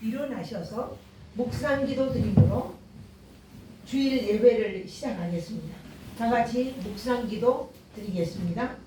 일어나셔서 묵상기도 드림으로 주일 예배를 시작하겠습니다. 다 같이 묵상기도 드리겠습니다.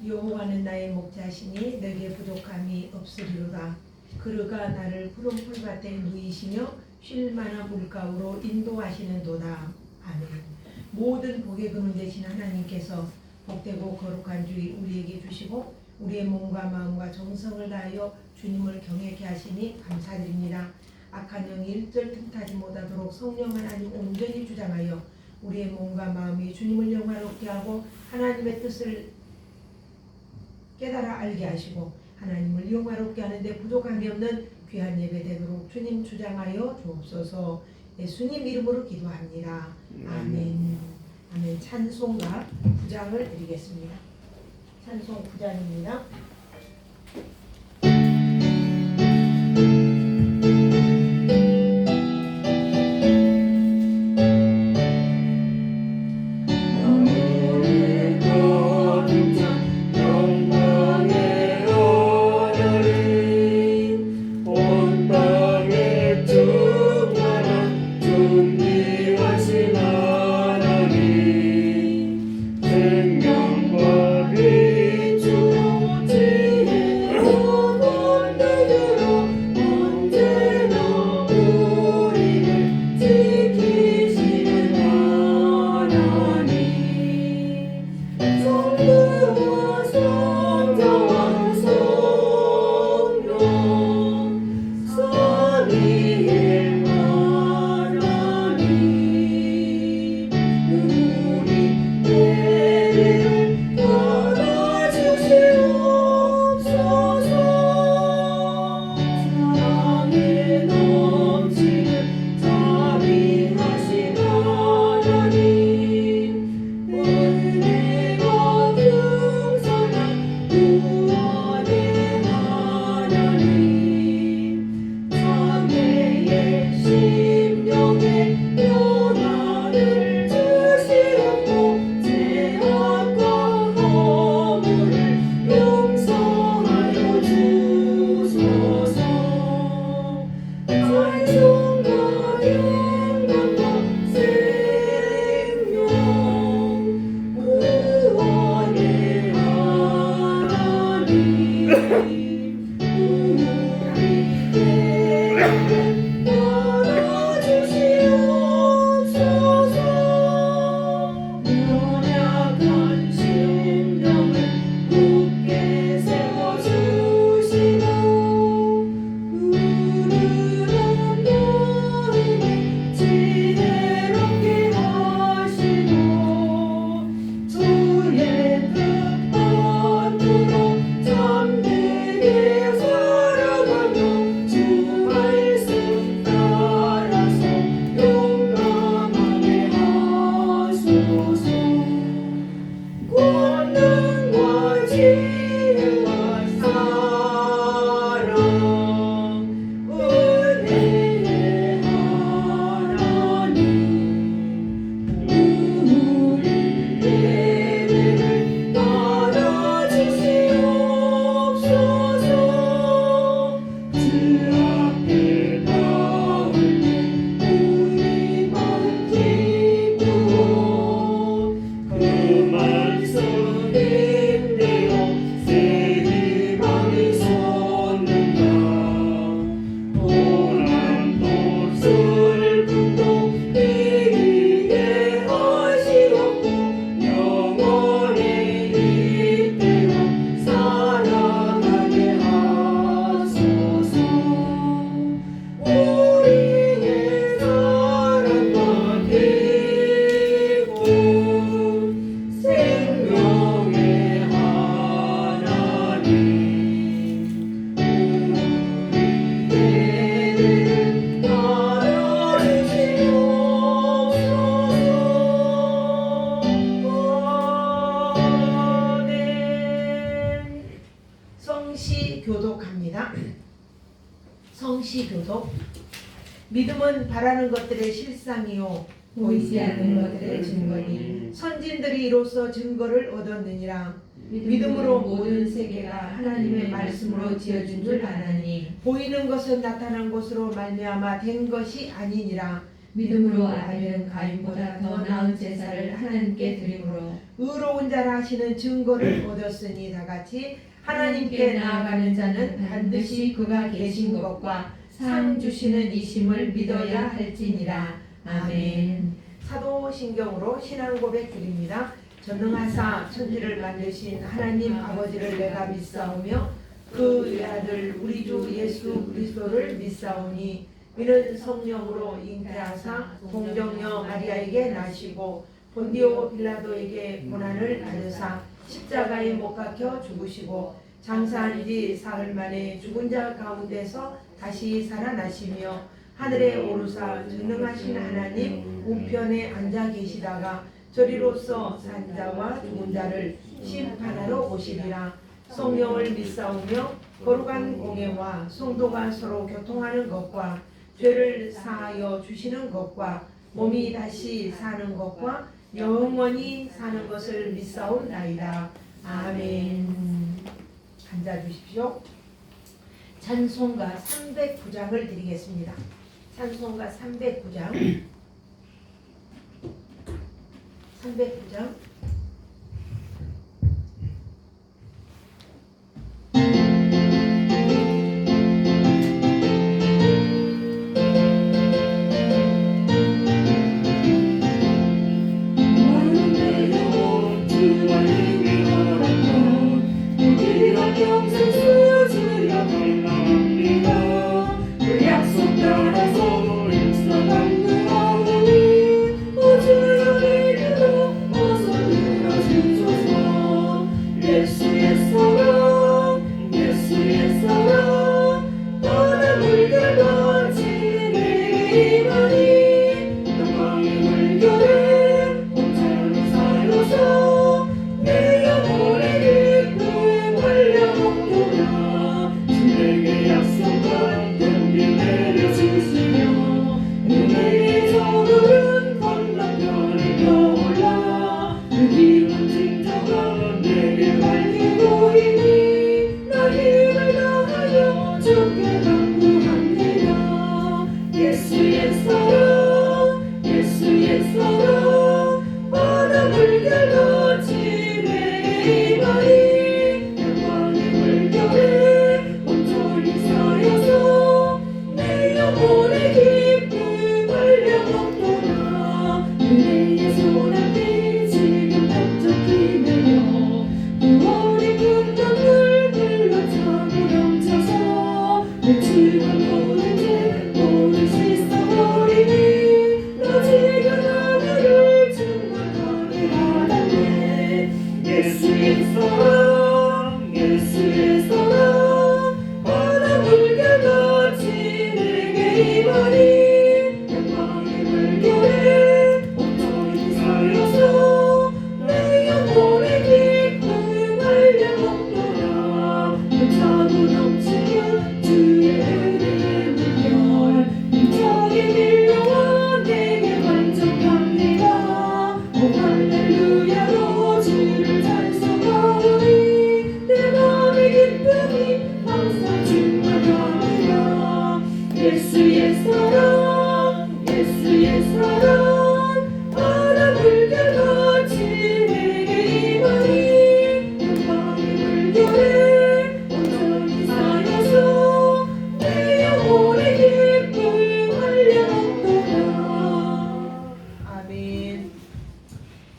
여호와는 나의 목자시니 내게 부족함이 없으리로다. 그르가 나를 푸른 풀밭에 누이시며 쉴 만한 물가로 인도하시는도다. 아멘. 모든 복의 근원 되신 하나님께서 복되고 거룩한 주일 우리에게 주시고 우리의 몸과 마음과 정성을 다하여 주님을 경외케 하시니 감사드립니다. 악한 영이 일절 틈타지 못하도록 성령 하나님 온전히 주장하여 우리의 몸과 마음이 주님을 영화롭게 하고 하나님의 뜻을 깨달아 알게 하시고 하나님을 영화롭게 하는데 부족함이 없는 귀한 예배 되도록 주님 주장하여 주옵소서. 예수님 이름으로 기도합니다. 아멘. 아멘. 찬송가 9장을 드리겠습니다. 찬송 9장입니다. 생명과 빛 주지 교독. 믿음은 바라는 것들의 실상이요 보이지 않는 것들의 증거니 선진들이 이로써 증거를 얻었느니라. 믿음으로 모든 세계가 하나님의 말씀으로 지어진 줄 아나니 보이는 것은 나타난 것으로 말미암아 된 것이 아니니라. 믿음으로 아벨은 가인보다 더 나은 제사를 하나님께 드림으로 의로운 자라 하시는 증거를 얻었으니 다같이 하나님께 나아가는 자는 반드시 그가 계신 것과 상 주시는 이심을 믿어야 할지니라. 아멘. 사도신경으로 신앙 고백 드립니다. 전능하사 천지를 만드신 하나님 아버지를 내가 믿사오며 그 외아들 우리 주 예수 그리스도를 믿사오니 이는 성령으로 잉태하사 동정녀 마리아에게 나시고 본디오 빌라도에게 고난을 받으사 십자가에 못 박혀 죽으시고 장사한 지 사흘 만에 죽은 자 가운데서 다시 살아나시며 하늘에 오르사 전능하신 하나님 우편에 앉아 계시다가 저리로서 산자와 죽은 자를 심판하러 오시리라. 성령을 믿사오며 거룩한 공예와 성도가 서로 교통하는 것과 죄를 사하여 주시는 것과 몸이 다시 사는 것과 영원히 사는 것을 믿사옵나이다. 아멘. 앉아주십시오. 찬송가 309장을 드리겠습니다. 찬송가 309장 309장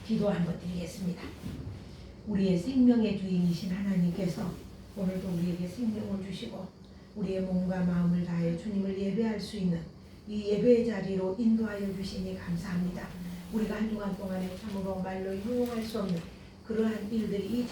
기도 한번 드리겠습니다. 우리의 생명의 주인이신 하나님께서 오늘도 우리에게 생명을 주시고 우리의 몸과 마음을 다해 주님을 예배할 수 있는 이 예배의 자리로 인도하여 주시니 감사합니다. 우리가 한 주간 동안에 참으로 말로 형용할 수 없는 그러한 일들이 이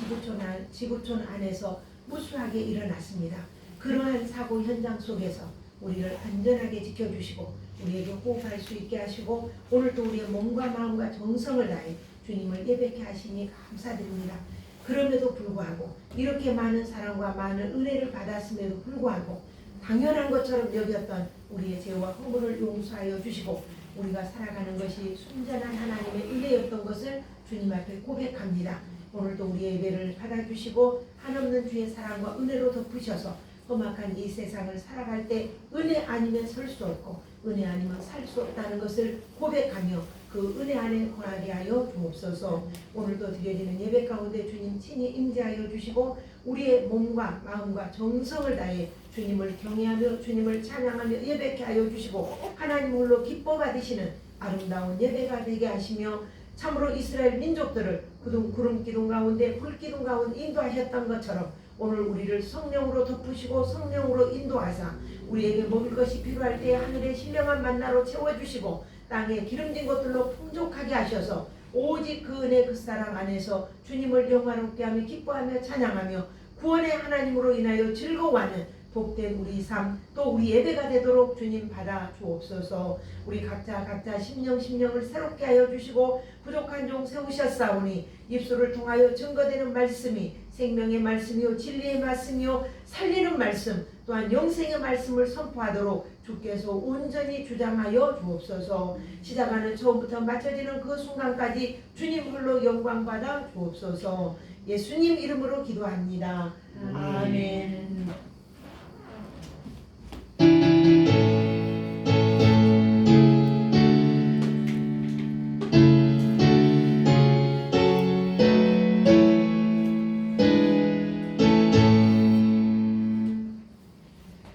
지구촌 안에서 무수하게 일어났습니다. 그러한 사고 현장 속에서 우리를 안전하게 지켜주시고 우리에게 호흡할 수 있게 하시고 오늘도 우리의 몸과 마음과 정성을 다해 주님을 예배케 하시니 감사드립니다. 그럼에도 불구하고 이렇게 많은 사랑과 많은 은혜를 받았음에도 불구하고 당연한 것처럼 여겼던 우리의 죄와 허물을 용서하여 주시고 우리가 살아가는 것이 순전한 하나님의 은혜였던 것을 주님 앞에 고백합니다. 오늘도 우리의 예배를 받아주시고 한없는 주의 사랑과 은혜로 덮으셔서 험악한 이 세상을 살아갈 때 은혜 아니면 설 수 없고 은혜 아니면 살 수 없다는 것을 고백하며 그 은혜 안에 거하게 하여 주옵소서. 오늘도 드려지는 예배 가운데 주님 친히 임재하여 주시고 우리의 몸과 마음과 정성을 다해 주님을 경외하며 주님을 찬양하며 예배케 하여 주시고 하나님 홀로 기뻐 받으시는 아름다운 예배가 되게 하시며 참으로 이스라엘 민족들을 구름 기둥 가운데 불 기둥 가운데 인도하셨던 것처럼 오늘 우리를 성령으로 덮으시고 성령으로 인도하사 우리에게 먹을 것이 필요할 때 하늘의 신령한 만나로 채워주시고 땅에 기름진 것들로 풍족하게 하셔서 오직 그 은혜 그 사랑 안에서 주님을 영화롭게 하며 기뻐하며 찬양하며 구원의 하나님으로 인하여 즐거워하는 복된 우리 삶 또 우리 예배가 되도록 주님 받아 주옵소서. 우리 각자 심령을 새롭게 하여 주시고 부족한 종 세우셨사오니 입술을 통하여 증거되는 말씀이 생명의 말씀이요 진리의 말씀이요 살리는 말씀 또한 영생의 말씀을 선포하도록 주께서 온전히 주장하여 주옵소서. 시작하는 처음부터 마쳐지는 그 순간까지 주님 홀로 영광 받아 주옵소서. 예수님 이름으로 기도합니다. 아멘.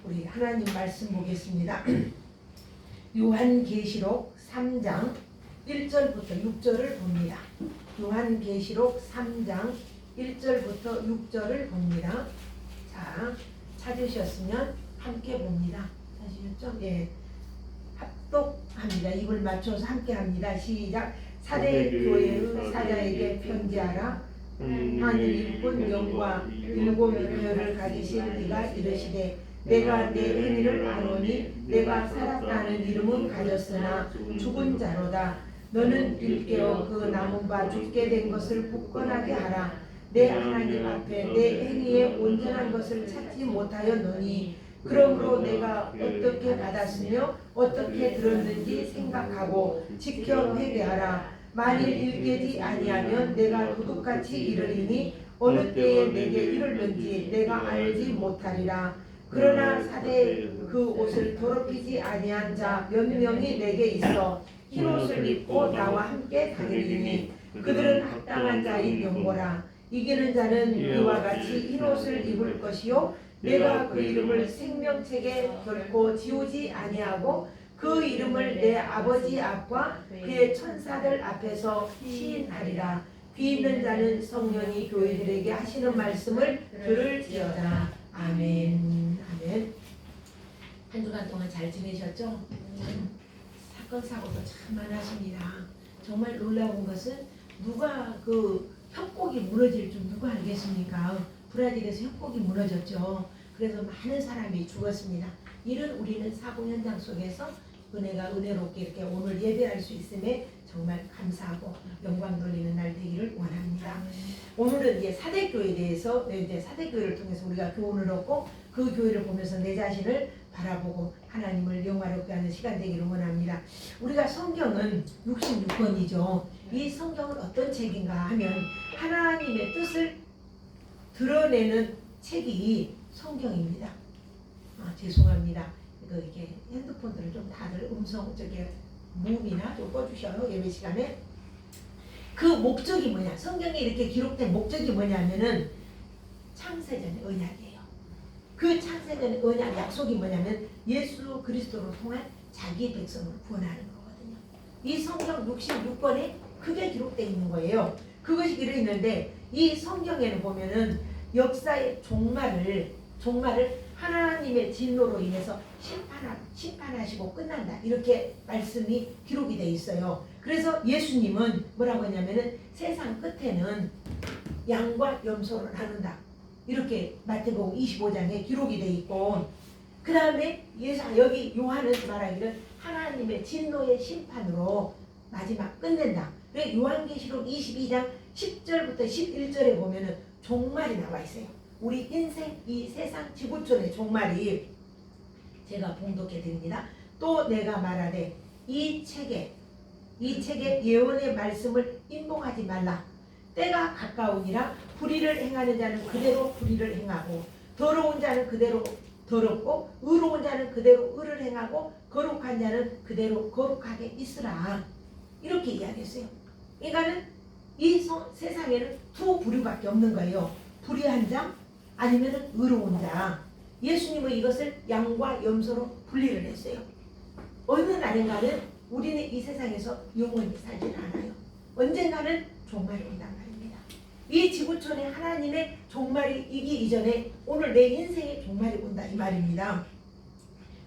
우리 하나님 말씀 보겠습니다. 요한계시록 3장 1절부터 6절을 봅니다. 요한계시록 3장 1절부터 6절을 봅니다. 자, 찾으셨으면 함께 봅니다. 찾으셨죠? 예. 합독합니다. 입을 맞춰서 함께 합니다. 시작. 사대 교회의 사자에게 편지하라. 하늘 일꾼 영과 일곱 뼈를 가지신 이가 이르시되 내가 내 행위를 아노니 내가 살았다는 이름은 가졌으나 죽은 자로다. 너는 일깨어 그 남은 바 죽게 된 것을 굳건하게 하라. 내 하나님 앞에 내 행위에 온전한 것을 찾지 못하였노니 그러므로 내가 어떻게 받았으며 어떻게 들었는지 생각하고 지켜 회개하라. 만일 일깨지 아니하면 내가 도둑같이 이르리니 어느 때에 내게 이르는지 내가 알지 못하리라. 그러나 사대 그 옷을 더럽히지 아니한 자 몇 명이 내게 있어 흰옷을 입고 나와 함께 다니리니 그들은 합당한 자인 영고라. 이기는 자는 이와 같이 흰옷을 입을 것이요 내가 그 이름을 생명책에 결코 지우지 아니하고 그 이름을 내 아버지 앞과 그의 천사들 앞에서 시인하리라. 귀 있는 자는 성령이 교회들에게 하시는 말씀을 들을지어다. 아멘. 아멘. 한 주간 동안 잘 지내셨죠? 사건 사고도 참 많았습니다. 정말 놀라운 것은 누가 그 협곡이 무너질 줄 누가 알겠습니까? 브라질에서 협곡이 무너졌죠. 그래서 많은 사람이 죽었습니다. 이런 우리는 사고 현장 속에서 은혜가 은혜롭게 이렇게 오늘 예배할 수 있음에 정말 감사하고 영광 돌리는 날 되기를 원합니다. 오늘은 이제 사대교회에 대해서 이제 사대교회를 통해서 우리가 교훈을 얻고 그 교회를 보면서 내 자신을 바라보고 하나님을 영화롭게 하는 시간 되기를 원합니다. 우리가 성경은 66권이죠. 이 성경은 어떤 책인가 하면 하나님의 뜻을 드러내는 책이 성경입니다. 죄송합니다. 이렇게 핸드폰들을 좀 다들 음성 무음이나 좀 꺼주셔요. 예배 시간에. 그 목적이 뭐냐? 성경에 이렇게 기록된 목적이 뭐냐면은 창세전의 언약이에요. 그 창세전의 언약 약속이 뭐냐면 예수 그리스도로 통한 자기 백성을 구원하는 거거든요. 이 성경 66권에 그게 기록되어 있는 거예요. 그것이 기록되어 있는데 이 성경에는 보면은 역사의 종말을 하나님의 진노로 인해서 심판하시고 끝난다. 이렇게 말씀이 기록이 되어 있어요. 그래서 예수님은 뭐라고 했냐면은 세상 끝에는 양과 염소를 나눈다. 이렇게 마태복음 25장에 기록이 되어 있고 그 다음에 여기 요한은 말하기를 하나님의 진노의 심판으로 마지막 끝낸다. 요한계시록 22장 10절부터 11절에 보면은 종말이 나와 있어요. 우리 인생 이 세상 지구촌의 종말이 제가 봉독해 드립니다. 또 내가 말하되 이 책에 예언의 말씀을 인봉하지 말라. 때가 가까우니라. 불의를 행하는 자는 그대로 불의를 행하고 더러운 자는 그대로 더럽고 의로운 자는 그대로 의를 행하고 거룩한 자는 그대로 거룩하게 있으라. 이렇게 이야기했어요. 그러니까는 이 세상에는 두 부류밖에 없는 거예요. 불의한 자 아니면은 의로운 자. 예수님은 이것을 양과 염소로 분리를 했어요. 어느 날인가는 우리는 이 세상에서 영원히 살지 않아요. 언젠가는 종말이 온단 말입니다. 이 지구촌에 하나님의 종말이 이기 이전에 오늘 내 인생의 종말이 온다 이 말입니다.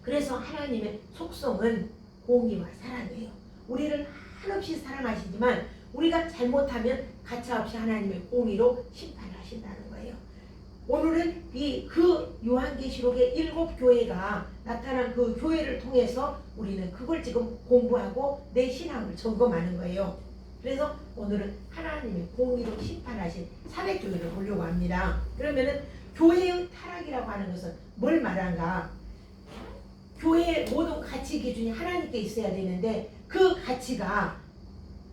그래서 하나님의 속성은 공의와 사랑이에요. 우리를 한없이 사랑하시지만 우리가 잘못하면 가차없이 하나님의 공의로 심판하신다는 거예요. 오늘은 그 요한계시록의 7교회가 나타난 그 교회를 통해서 우리는 그걸 지금 공부하고 내 신앙을 점검하는 거예요. 그래서 오늘은 하나님의 공의로 심판하신 사백교회를 보려고 합니다. 그러면은 교회의 타락이라고 하는 것은 뭘 말하는가? 교회의 모든 가치 기준이 하나님께 있어야 되는데 그 가치가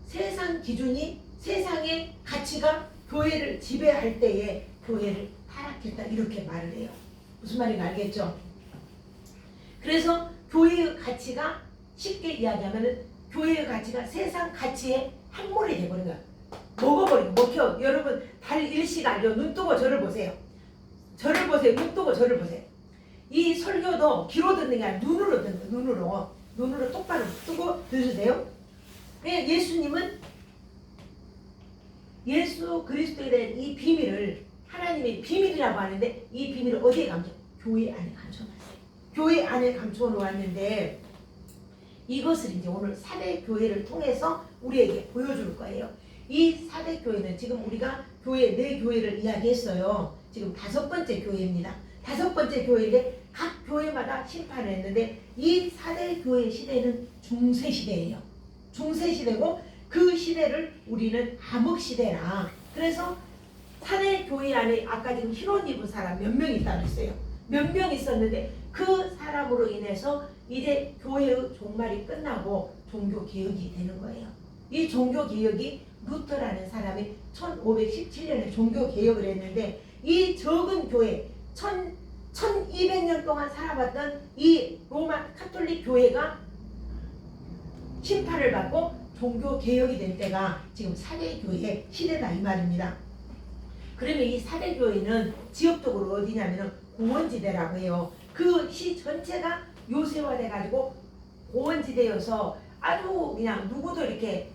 세상 기준이 세상의 가치가 교회를 지배할 때에 교회를 타락했다 이렇게 말을 해요. 무슨 말인지 알겠죠? 그래서 교회의 가치가 쉽게 이야기하면 교회의 가치가 세상 가치에 함몰이 되버린 거야. 먹어버리고 먹혀. 여러분 달 일시간요. 눈 뜨고 저를 보세요. 저를 보세요. 눈 뜨고 저를 보세요. 이 설교도 귀로 듣는 게 아니라 눈으로 듣는 거예요. 눈으로 똑바로 뜨고 들으세요. 예수님은 예수 그리스도에 대한 이 비밀을 하나님의 비밀이라고 하는데 이 비밀을 어디에 감춰? 교회 안에 감춰놨어요. 교회 안에 감춰놓았는데 이것을 이제 오늘 사대교회를 통해서 우리에게 보여줄 거예요. 이 사대교회는 지금 우리가 교회, 네 교회를 이야기했어요. 지금 5번째 교회입니다. 5번째 교회인데 각 교회마다 심판을 했는데 이 사대교회 시대는 중세시대예요. 중세시대고 그 시대를 우리는 암흑시대라. 그래서 사대교회 안에 아까 지금 흰옷 입은 사람 몇 명 있다고 했어요. 몇 명 있었는데 그 사람으로 인해서 이제 교회의 종말이 끝나고 종교개혁이 되는 거예요. 이 종교개혁이 루터라는 사람이 1517년에 종교개혁을 했는데 이 적은 교회 1200년 동안 살아왔던 이 로마 카톨릭 교회가 심판을 받고 종교개혁이 된 때가 지금 사대교회 시대다 이 말입니다. 그러면 이 사대교회는 지역적으로 어디냐면 공원지대라고 해요. 그 시 전체가 요새화돼 가지고 공원지대여서 아주 그냥 누구도 이렇게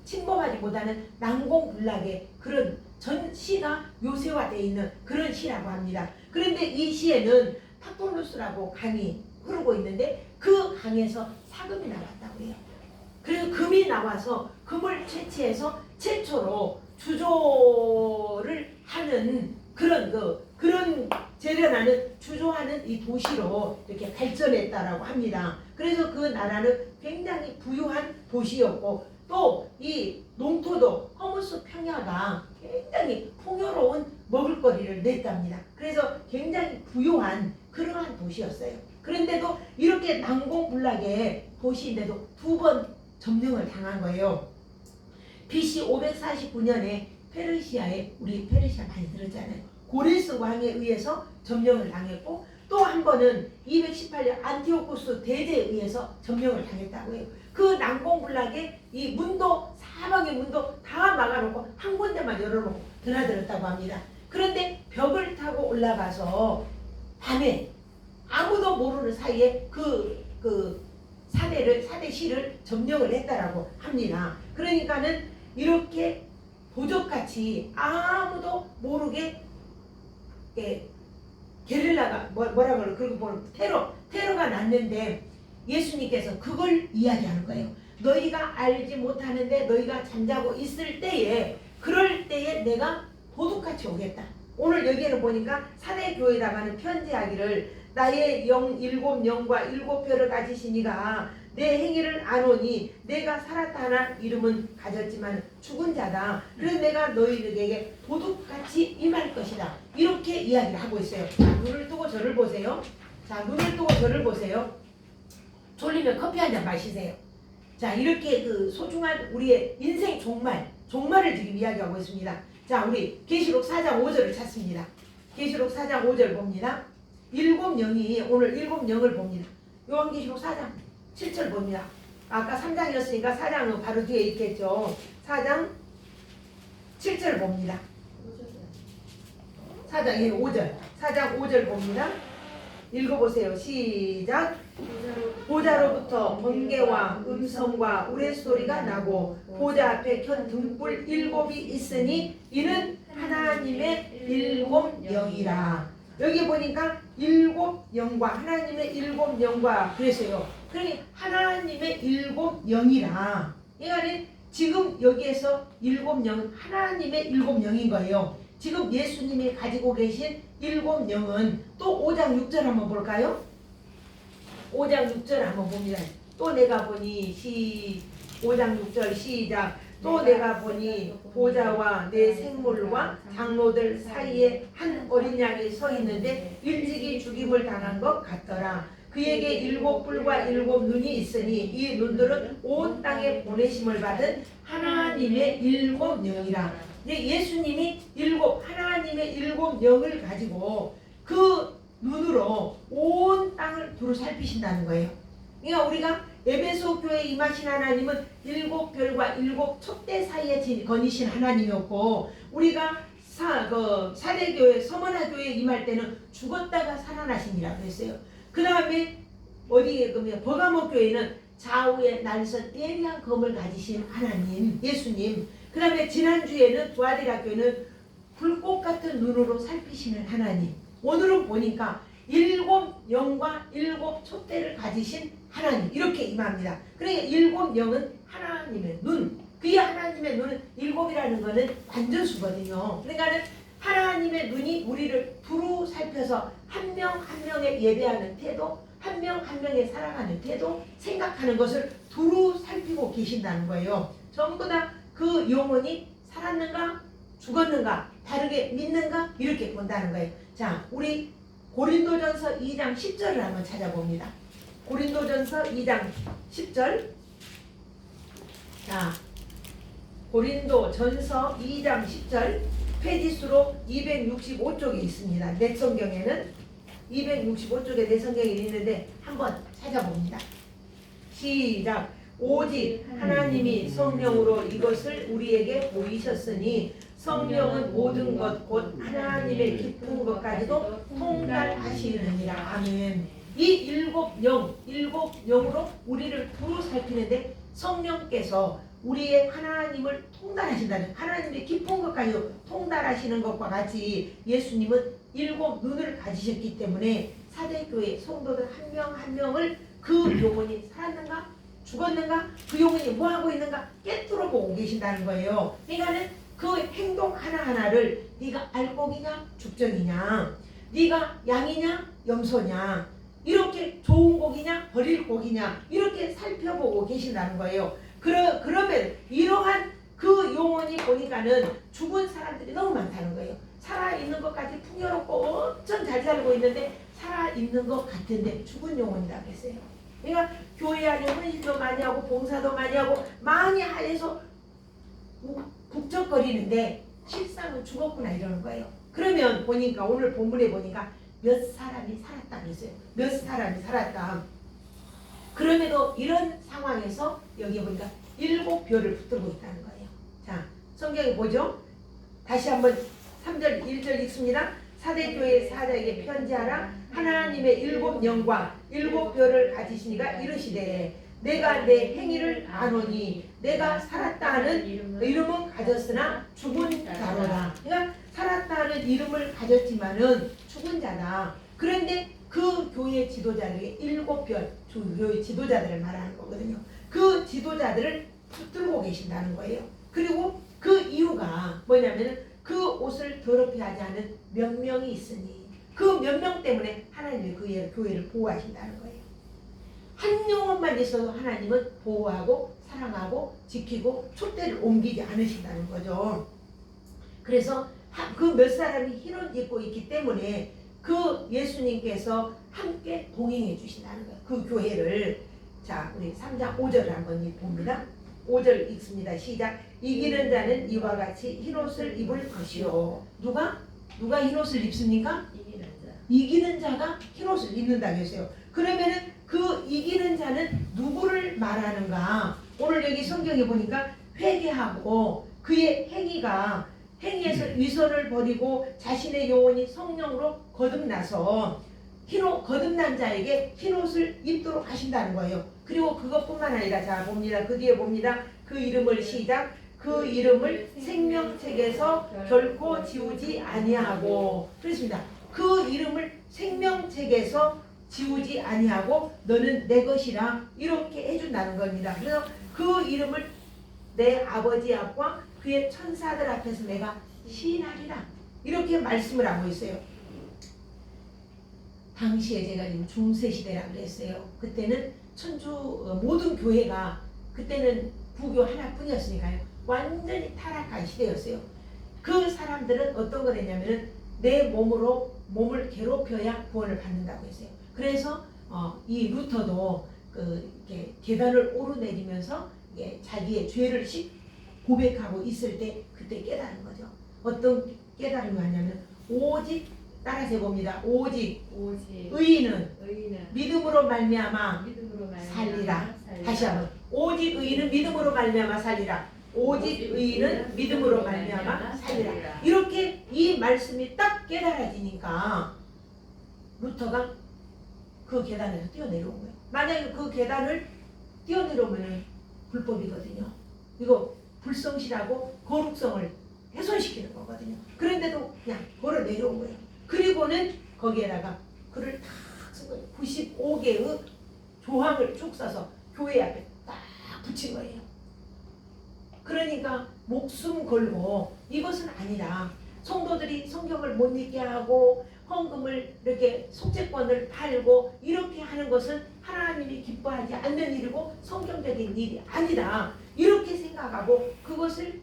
침범하지 못하는 난공불락의 그런 전 시가 요새화되어 있는 그런 시라고 합니다. 그런데 이 시에는 파토누스라고 강이 흐르고 있는데 그 강에서 사금이 나왔다고 해요. 그래서 금이 나와서 금을 채취해서 최초로 주조를 하는 그런 재련하는 주조하는 이 도시로 이렇게 발전했다라고 합니다. 그래서 그 나라는 굉장히 부유한 도시였고 또 이 농토도 허무스 평야가 굉장히 풍요로운 먹을거리를 냈답니다. 그래서 굉장히 부유한 그러한 도시였어요. 그런데도 이렇게 난공불락의 도시인데도 2번 점령을 당한 거예요. BC 549년에 페르시아에 우리 페르시아 많이 들었잖아요. 고레스 왕에 의해서 점령을 당했고 또 한 번은 218년 안티오코스 대제에 의해서 점령을 당했다고 해요. 그 난공불락의 이 문도 사방의 문도 다 막아놓고 한 군데만 열어놓고 드나들었다고 합니다. 그런데 벽을 타고 올라가서 밤에 아무도 모르는 사이에 사대시를 점령을 했다라고 합니다. 그러니까는 이렇게 도적같이 아무도 모르게 게릴라가 뭐라 그러 그리고 뭐 테러가 났는데 예수님께서 그걸 이야기하는 거예요. 너희가 알지 못하는데 너희가 잠자고 있을 때에 그럴 때에 내가 도둑같이 오겠다. 오늘 여기에는 보니까 사대교회에다가는 편지하기를 나의 7 영과 7별을 가지신 이가 내 행위를 아노니 내가 살았다 하나 이름은 가졌지만 죽은 자다. 그래서 내가 너희들에게 도둑같이 임할 것이다. 이렇게 이야기를 하고 있어요. 자, 눈을 뜨고 저를 보세요. 자, 눈을 뜨고 저를 보세요. 졸리면 커피 한 잔 마시세요. 자, 이렇게 그 소중한 우리의 인생 종말을 지금 이야기하고 있습니다. 자, 우리 계시록 4장 5절을 찾습니다. 계시록 4장 5절 봅니다. 일곱 영이 오늘 일곱 영을 봅니다. 요한계시록 4장 7절 봅니다. 아까 3장이었으니까 4장은 바로 뒤에 있겠죠. 4장 7절 봅니다. 4장에 5절. 4장 5절 봅니다. 읽어보세요. 시작. 보좌로부터 번개와 음성과 우레소리가 나고 보좌 앞에 켠 등불 일곱이 있으니 이는 하나님의 일곱 영이라. 여기 보니까 일곱 영과 하나님의 일곱 영과 그랬어요. 그러니 하나님의 일곱 영이라. 이거는 지금 여기에서 일곱 영은 하나님의 일곱 영인 거예요. 지금 예수님이 가지고 계신 일곱 영은 또 5장 6절 한번 볼까요? 5장 6절 한번 봅니다. 또 내가 보니 5장 6절 시작. 또 내가 보니 보좌와 내 생물과 장로들 사이에 한 어린 양이 서 있는데 일찍이 죽임을 당한 것 같더라. 그에게 일곱 뿔과 일곱 눈이 있으니 이 눈들은 온 땅에 보내심을 받은 하나님의 일곱 영이라. 예수님이 하나님의 일곱 영을 가지고 그 눈으로 온 땅을 두루 살피신다는 거예요. 그러니까 우리가 에베소 교회에 임하신 하나님은 일곱 별과 일곱 촛대 사이에 거니신 하나님이었고, 우리가 사대교회 서머나교회에 임할 때는 죽었다가 살아나시니라 그랬어요. 그 다음에 어디에 그러면 버가모 교회는 좌우에 날선 예리한 검을 가지신 하나님 예수님. 그 다음에 지난주에는 두아디라 교회는 불꽃 같은 눈으로 살피시는 하나님. 오늘은 보니까 일곱 영과 일곱 촛대를 가지신 하나님 이렇게 임합니다. 그러니까 일곱 영은 하나님의 눈. 그의 하나님의 눈은 일곱이라는 것은 관전수거든요. 그러니까 하나님의 눈이 우리를 두루 살펴서 한 명 한 명의 예배하는 태도, 한 명 한 명의 살아가는 태도, 생각하는 것을 두루 살피고 계신다는 거예요. 전부 다 그 영혼이 살았는가 죽었는가 다르게 믿는가 이렇게 본다는 거예요. 자, 우리 고린도전서 2장 10절을 한번 찾아봅니다. 고린도전서 2장 10절. 자, 고린도전서 2장 10절 페이지수로 265쪽에 있습니다. 내 성경에는 265쪽에 내 성경이 있는데 한번 찾아봅니다. 시작. 오직 하나님이 성령으로 이것을 우리에게 보이셨으니 성령은 모든 것 곧 하나님의 깊은 것까지도 통달하시느니라. 아멘. 이 일곱 영으로 우리를 두루 살피는데 성령께서 우리의 하나님을 통달하신다는, 하나님의 깊은 것까지도 통달하시는 것과 같이 예수님은 일곱 눈을 가지셨기 때문에 사대교회 성도들 한 명 한 명을 그 영혼이 살았는가 죽었는가 그 영혼이 뭐하고 있는가 깨뚫어 보고 계신다는 거예요. 그러니까는 그 행동 하나하나를 네가 알곡이냐 죽전이냐, 네가 양이냐 염소냐, 이렇게 좋은 고기냐 버릴 고기냐 이렇게 살펴보고 계신다는 거예요. 그러면 이러한 그 영혼이 보니까는 죽은 사람들이 너무 많다는 거예요. 살아있는 것까지 풍요롭고 엄청 잘 살고 있는데 살아있는 것 같은데 죽은 영혼이라고 했어요. 그러니까 교회 안에 헌신도 많이 하고 봉사도 많이 하고 많이 하여서 북적거리는데 실상은 죽었구나 이러는 거예요. 그러면 보니까 오늘 본문에 보니까 몇 사람이 살았다 그랬어요. 몇 사람이 살았다. 그럼에도 이런 상황에서 여기 보니까 일곱 별을 붙들고 있다는 거예요. 자, 성경에 보죠. 다시 한번 3절 1절 읽습니다. 사대교회 사자에게 편지하라. 하나님의 일곱 영과 일곱 별을 가지시니가 이르시되 내가 내 행위를 아노니 내가 살았다 하는 이름은 가졌으나 죽은 자로다. 그러니까 살았다 하는 이름을 가졌지만은 죽은 자다. 그런데 그 교회 지도자들에게 일곱 별, 교회 지도자들을 말하는 거거든요. 그 지도자들을 붙들고 계신다는 거예요. 그리고 그 이유가 뭐냐면은 그 옷을 더럽게 하지 않은 몇 명이 있으니 그 몇 명 때문에 하나님이 그 교회를 보호하신다는 거예요. 한 영혼만 있어도 하나님은 보호하고 사랑하고 지키고 촛대를 옮기지 않으신다는 거죠. 그래서 그 몇 사람이 흰옷 입고 있기 때문에 그 예수님께서 함께 동행해 주신다는 거예요. 그 교회를. 자, 우리 3장 5절을 한번 봅니다. 5절 읽습니다. 시작. 이기는 자는 이와 같이 흰옷을 입을 것이요. 누가 흰옷을 입습니까? 이기는 자. 이기는 자가 흰옷을 입는다고 했어요. 그러면은 그 이기는 자는 누구를 말하는가? 오늘 여기 성경에 보니까 회개하고 그의 행위에서 위선을 버리고 자신의 영혼이 성령으로 거듭나서 거듭난 자에게 흰옷을 입도록 하신다는 거예요. 그리고 그것뿐만 아니라 자 봅니다. 그 뒤에 봅니다. 그 이름을 시작. 그 이름을 생명책에서 결코 지우지 아니하고 그렇습니다. 그 이름을 생명책에서 지우지 아니하고 너는 내 것이라 이렇게 해준다는 겁니다. 그래서 그 이름을 내 아버지 앞과 그의 천사들 앞에서 내가 시인하리라 이렇게 말씀을 하고 있어요. 당시에 제가 지금 중세시대라고 그랬어요. 그때는 모든 교회가 그때는 부교 하나뿐이었으니까요. 완전히 타락한 시대였어요. 그 사람들은 어떤 거랬냐면은 내 몸을 괴롭혀야 구원을 받는다고 했어요. 그래서 이 루터도 이렇게 계단을 오르내리면서 자기의 죄를 고백하고 있을 때 그때 깨달은 거죠. 어떤 깨달음이 왔냐면 오직 따라서 해봅니다. 오직 의인은 믿음으로 말미암아 살리라. 다시 한번 오직 의인은 믿음으로 말미암아 살리라. 오직 의인은 믿음으로 말미암아 살리라. 이렇게 이 말씀이 딱 깨달아지니까 루터가 그 계단에서 뛰어내려온 거예요. 만약에 그 계단을 뛰어내려오면 불법이거든요. 이거 불성실하고 거룩성을 훼손시키는 거거든요. 그런데도 그냥 걸어 내려온 거예요. 그리고는 거기에다가 글을 탁 쓴 거예요. 95개의 조항을 쭉 써서 교회 앞에 딱 붙인 거예요. 그러니까 목숨 걸고 이것은 아니라 성도들이 성경을 못 읽게 하고 헌금을 이렇게 속죄권을 팔고 이렇게 하는 것은 하나님이 기뻐하지 않는 일이고 성경적인 일이 아니다. 이렇게 생각하고 그것을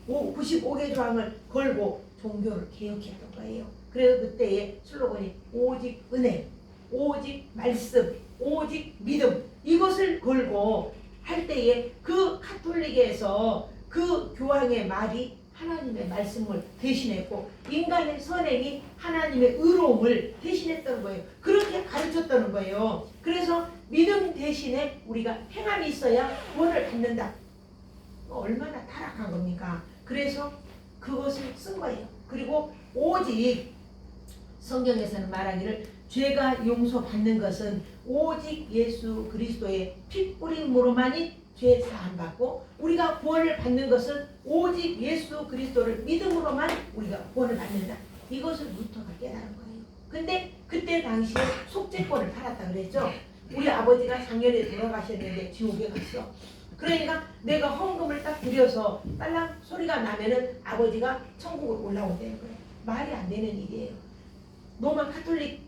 95개 조항을 걸고 종교를 개혁했던 거예요. 그래서 그때의 슬로건이 오직 은혜, 오직 말씀, 오직 믿음 이것을 걸고 할 때에 그 카톨릭에서 그 교황의 말이 하나님의 말씀을 대신했고 인간의 선행이 하나님의 의로움을 대신했던 거예요. 그렇게 가르쳤다는 거예요. 그래서 믿음 대신에 우리가 행함이 있어야 구원을 받는다. 얼마나 타락한 겁니까? 그래서 그것을 쓴 거예요. 그리고 오직 성경에서는 말하기를 죄가 용서받는 것은 오직 예수 그리스도의 피 뿌림으로만이 죄 사함 받고 우리가 구원을 받는 것은 오직 예수 그리스도를 믿음으로만 우리가 구원을 받는다. 이것을 루터가 깨달은 거예요. 근데 그때 당시에 속죄권을 팔았다 그랬죠. 우리 아버지가 작년에 돌아가셨는데 지옥에 갔어. 그러니까 내가 헌금을 딱 드려서 딸랑 소리가 나면은 아버지가 천국으로 올라온다는 거예요. 말이 안 되는 일이에요. 로마 카톨릭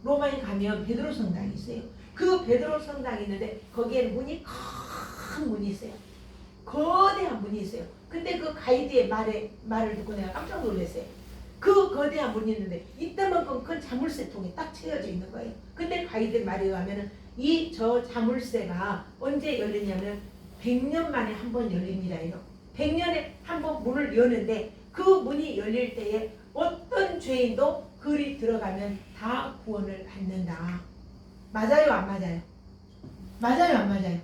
로마에 가면 베드로 성당이 있어요. 그 베드로 성당이 있는데 거기에는 문이 큰 문이 있어요. 거대한 문이 있어요. 근데 그 가이드의 말을 듣고 내가 깜짝 놀랐어요. 그 거대한 문이 있는데 이따만큼 큰 자물쇠통이 딱 채워져 있는 거예요. 근데 가이드 말에 의하면은 저 자물쇠가 언제 열리냐면 100년 만에 한 번 열립니다. 100년에 한 번 문을 여는데 그 문이 열릴 때에 어떤 죄인도 글이 들어가면 다 구원을 받는다. 맞아요, 안 맞아요? 맞아요, 안 맞아요?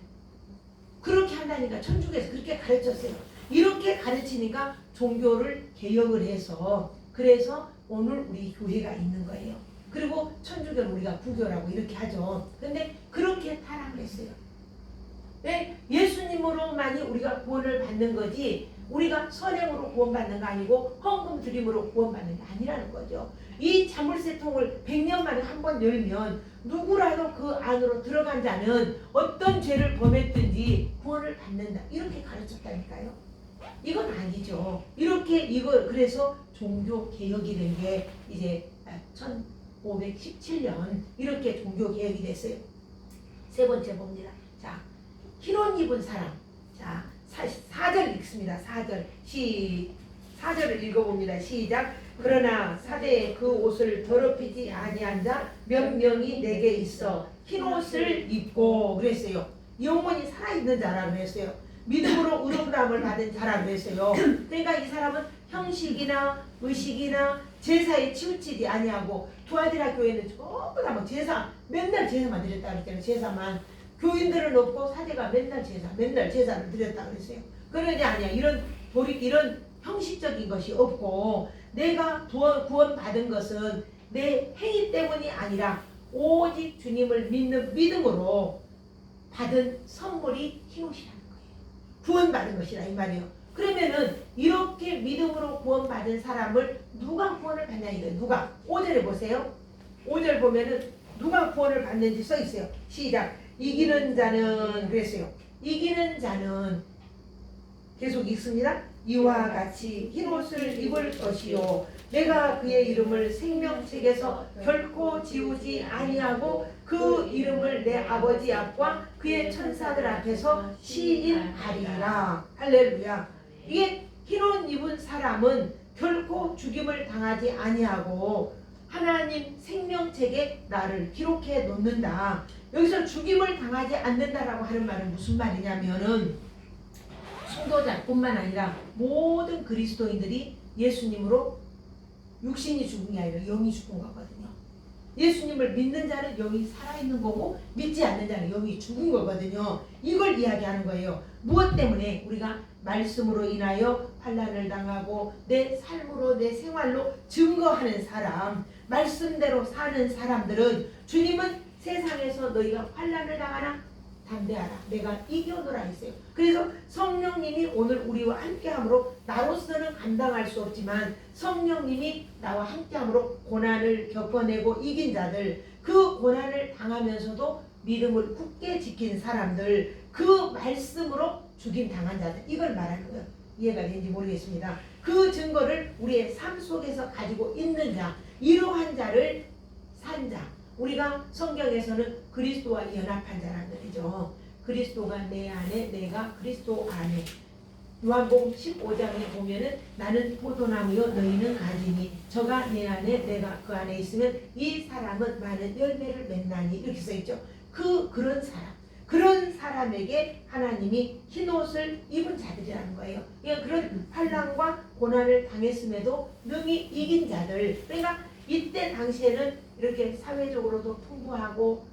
그렇게 한다니까 천주교에서 그렇게 가르쳤어요. 이렇게 가르치니까 종교를 개혁을 해서 그래서 오늘 우리 교회가 있는 거예요. 그리고 천주교는 우리가 부교라고 이렇게 하죠. 근데 그렇게 타락을 했어요. 네? 예수님으로만이 우리가 구원을 받는 거지 우리가 선행으로 구원받는 거 아니고 헌금 드림으로 구원받는 게 아니라는 거죠. 이 자물쇠통을 100년 만에 한 번 열면 누구라도 그 안으로 들어간 자는 어떤 죄를 범했든지 구원을 받는다. 이렇게 가르쳤다니까요. 이건 아니죠. 그래서 종교 개혁이 된 게 이제 1517년 이렇게 종교 개혁이 됐어요. 세 번째 봅니다. 자, 흰옷 입은 사람. 자, 4절 읽습니다. 4절. 4절을 읽어봅니다. 시작. 그러나 사대에 그 옷을 더럽히지 아니한 자 몇 명이 내게 있어 흰 옷을 입고 그랬어요. 영원히 살아있는 자라 그랬어요. 믿음으로 의롭다함을 받은 자라 그랬어요. 그러니까 이 사람은 형식이나 의식이나 제사에 치우치지 아니하고 투아디라 교회는 전부 다 막 제사 맨날 제사만 드렸다 그랬잖아요. 제사만. 교인들은 없고 사제가 맨날 제사를 드렸다 그랬어요. 그러지 아니야. 이런 형식적인 것이 없고 내가 구원 받은 것은 내 행위 때문이 아니라 오직 주님을 믿는 믿음으로 받은 선물이 흰옷이라는 거예요. 구원받은 것이라 이 말이에요. 그러면은 이렇게 믿음으로 구원받은 사람을 누가 구원을 받냐 이거예요. 누가? 5절에 보세요. 5절 보면은 누가 구원을 받는지 써 있어요. 시작. 이기는 자는 그랬어요. 이기는 자는 계속 읽습니다. 이와 같이 흰 옷을 입을 것이요 내가 그의 이름을 생명책에서 결코 지우지 아니하고 그 이름을 내 아버지 앞과 그의 천사들 앞에서 시인하리라. 할렐루야. 이게 흰 옷 입은 사람은 결코 죽임을 당하지 아니하고 하나님 생명책에 나를 기록해 놓는다. 여기서 죽임을 당하지 않는다라고 하는 말은 무슨 말이냐면은 성도자뿐만 아니라 모든 그리스도인들이 예수님으로 육신이 죽은 게 아니라 영이 죽은 거거든요. 예수님을 믿는 자는 영이 살아있는 거고 믿지 않는 자는 영이 죽은 거거든요. 이걸 이야기하는 거예요. 무엇 때문에? 우리가 말씀으로 인하여 환난을 당하고 내 삶으로 내 생활로 증거하는 사람, 말씀대로 사는 사람들은 주님은 세상에서 너희가 환난을 당하나 담대하라. 내가 이겨노라 했어요. 그래서 성령님이 오늘 우리와 함께함으로 나로서는 감당할 수 없지만 성령님이 나와 함께함으로 고난을 겪어내고 이긴 자들, 그 고난을 당하면서도 믿음을 굳게 지킨 사람들, 그 말씀으로 죽임 당한 자들, 이걸 말하는 거예요. 이해가 되는지 모르겠습니다. 그 증거를 우리의 삶 속에서 가지고 있는 자, 이러한 자를 산 자, 우리가 성경에서는 그리스도와 연합한 자라는 뜻이죠. 그리스도가 내 안에, 내가 그리스도 안에. 요한복음 15장에 보면은 나는 포도나무요 너희는 가지니 저가 내 안에 내가 그 안에 있으면 이 사람은 많은 열매를 맺나니 이렇게 써있죠. 그런 사람에게 하나님이 흰옷을 입은 자들이라는 거예요. 그런 환난과 고난을 당했음에도 능히 이긴 자들. 그러니까 이때 당시에는 이렇게 사회적으로도 풍부하고